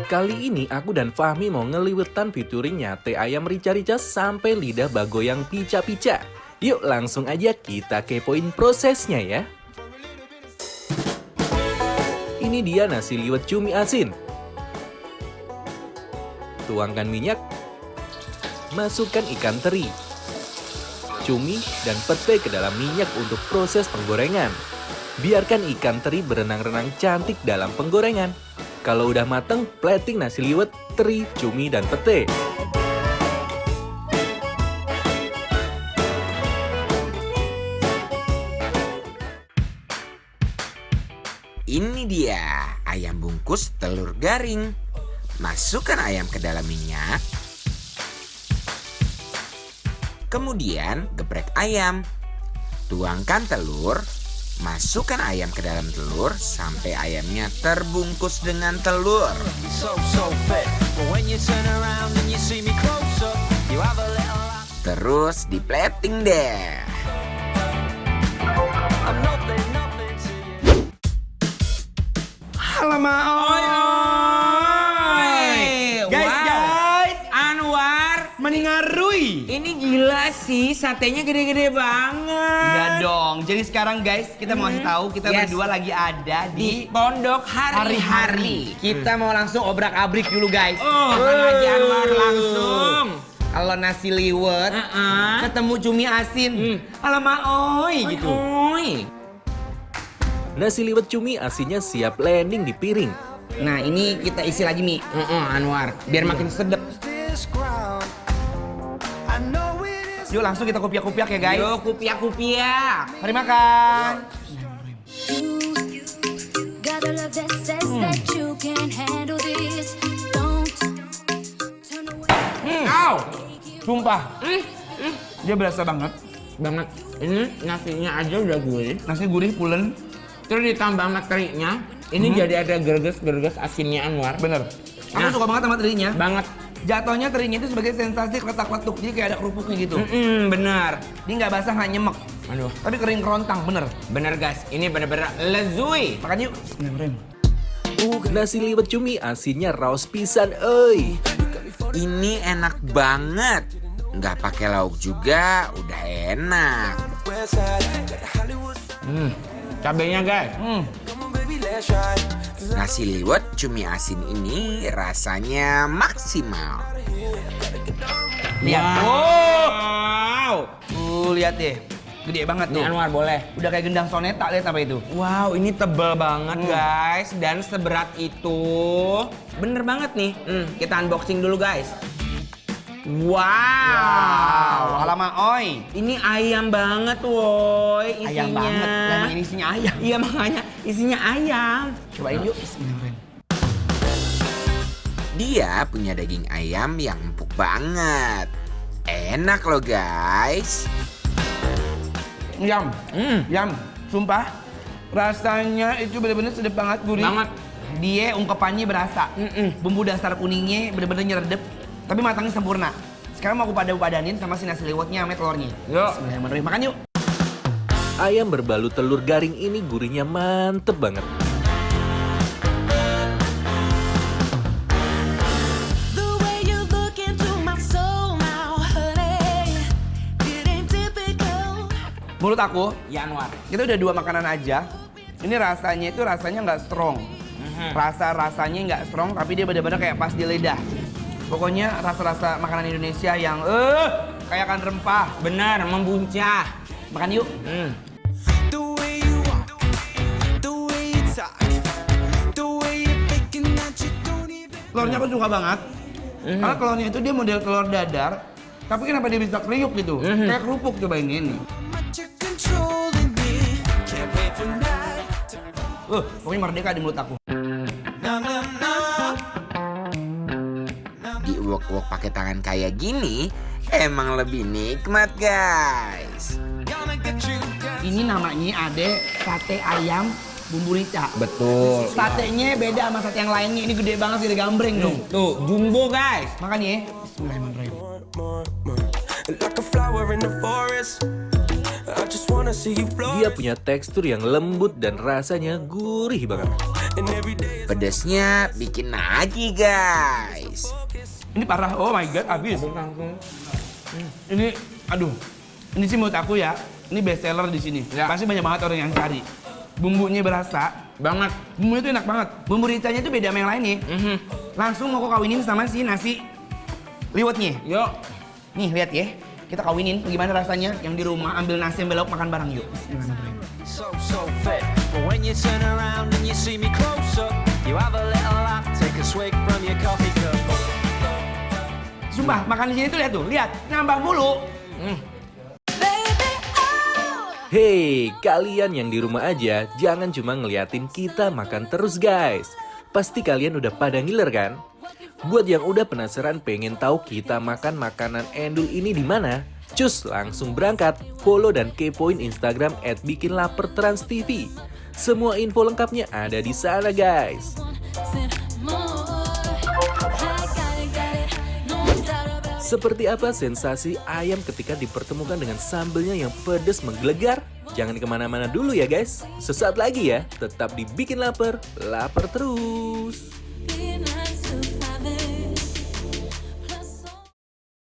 Kali ini aku dan Fahmi mau ngeliwetan featuring nyate ayam rica-rica sampai lidah bagoyang pica-pica. Yuk langsung aja kita kepoin prosesnya ya. Ini dia nasi liwet cumi asin. Tuangkan minyak. Masukkan ikan teri, cumi, dan pete ke dalam minyak untuk proses penggorengan. Biarkan ikan teri berenang-renang cantik dalam penggorengan. Kalau udah mateng, plating nasi liwet, teri, cumi, dan pete. Ini dia ayam bungkus telur garing. Masukkan ayam ke dalam minyak. Kemudian geprek ayam. Tuangkan telur. Masukkan ayam ke dalam telur sampai ayamnya terbungkus dengan telur. Terus di-plating deh. Alamak, guys, Anwar, meningarui. ini gila sih, satenya gede-gede banget. Iya dong. Jadi sekarang guys, kita mau kasih tahu kita Yes. berdua lagi ada Di di Pondok Hari-Hari. Kita mau langsung obrak-abrik dulu guys. Makan aja Anwar langsung. Kalau nasi liwet ketemu cumi asin. Alamak, oi gitu. Oi. Nasi liwet cumi asinnya siap landing di piring. Nah, ini kita isi lagi Mi. Anwar, biar makin sedep. Yuk langsung kita kupiak-kupiak ya guys. Yo, kupiak-kupiak. Mari makan. Got a love that says that you can handle this. Don't turn away. Au. Sumpah. Dia berasa banget. Banget. Ini nasinya aja udah gurih. Nasi gurih pulen. Terus ditambah sama terinya, ini jadi ada gerges-gerges asinnya Anwar. Bener. Aku Nah. suka banget sama terinya. Banget. Jatuhnya terinya itu sebagai sensasi kletak-kletuk. Jadi kayak ada kerupuknya gitu. Bener. Dia nggak basah, nggak nyemek. Aduh, Tapi kering kerontang, bener. bener guys. Ini bener-bener lezui. Makan yuk. Bismillahirrahmanirrahim. Nasi liwet cumi asinnya raos pisan, euy. Ini enak banget. Nggak pakai lauk juga, udah enak. Cabenya guys. Nasi liwet cumi asin ini rasanya maksimal. Lihat. Wow. Lihat deh. Gede banget Nih tuh. Anwar boleh. Udah kayak gendang soneta, lihat apa itu? Wow, ini tebel banget guys dan seberat itu. Bener banget nih. Kita unboxing dulu guys. Wow. Alamak, oi. Ini ayam banget woi isinya. Ayam banget. Memang ini isinya ayam. Iya makanya isinya ayam. Cobain yuk. Bismillahirrahmanirrahim. Dia punya daging ayam yang empuk banget. Enak loh guys. Yam. Yam. Sumpah. Rasanya itu bener-bener sedap banget, gurih. Banget. Dia ungkepannya berasa. Bumbu dasar kuningnya bener-bener nyeredep. Tapi matangnya sempurna. Sekarang mau aku padanin sama si nasi liwetnya sama telurnya. Yuk. Bismillahirrahmanirrahim. Makan yuk. Ayam berbalut telur garing ini gurihnya mantep banget. The way you look into my soul now, honey, it ain't typical. Menurut aku, Ya Anwar. kita udah 2 makanan aja. Ini rasanya nggak strong. Rasanya nggak strong, tapi dia benar-benar kayak pas di lidah. Pokoknya rasa-rasa makanan Indonesia yang kayak kan rempah. Bener, membuncah. Makan yuk. The way you walk, the way you talk, the way you thinking that you don't even. Telurnya aku suka banget. Karena telurnya itu dia model telur dadar, tapi kenapa dia bisa kriuk gitu? Kayak kerupuk, coba ini. But you're controlling me. Can't wait for night to. Pokoknya merdeka di mulut aku. No, no, no. Diuwek-uwek pakai tangan kayak gini emang lebih nikmat guys. Gonna get you down. Ini namanya ada sate ayam bumbu rica. Betul. Satenya beda sama sate yang lainnya. Ini gede banget, gede gambreng dong. Tuh, jumbo guys. Makan ya. Bismillahirrahmanirrahim. More. Like a flower in the forest. I just wanna see you flow. Dia punya tekstur yang lembut dan rasanya gurih banget. And every day Pedesnya bikin nagih guys. Ini parah, oh my god, habis. Ini, aduh, ini sih menurut aku ya, ini best seller di sini. Ya. Pasti banyak banget orang yang cari. Bumbunya berasa, Banget. bumbunya tuh enak banget. Bumbu ricanya tuh beda sama yang lain nih. Langsung mau kau kawinin sama si nasi liwetnya. Yuk. Nih lihat ya, kita kawinin gimana rasanya yang di rumah ambil nasi ambil lauk makan bareng yuk. Bismillahirrahmanirrahim. So fit. But when you turn around and you see me close up, you have a little laugh, take a swig from your coffee cup. Sumpah makan di sini tuh lihat, nambah mulu. Baby, oh. Hei, kalian yang di rumah aja, jangan cuma ngeliatin kita makan terus guys. Pasti kalian udah pada ngiler kan? Buat yang udah penasaran pengen tahu kita makan makanan endul ini di mana, cus langsung berangkat, follow dan kepoin Instagram @bikinlaperTransTV. Semua info lengkapnya ada di sana guys. Seperti apa sensasi ayam ketika dipertemukan dengan sambelnya yang pedas menggelegar? Jangan kemana-mana dulu ya guys. Sesaat lagi ya, tetap dibikin lapar, lapar terus. Be nice.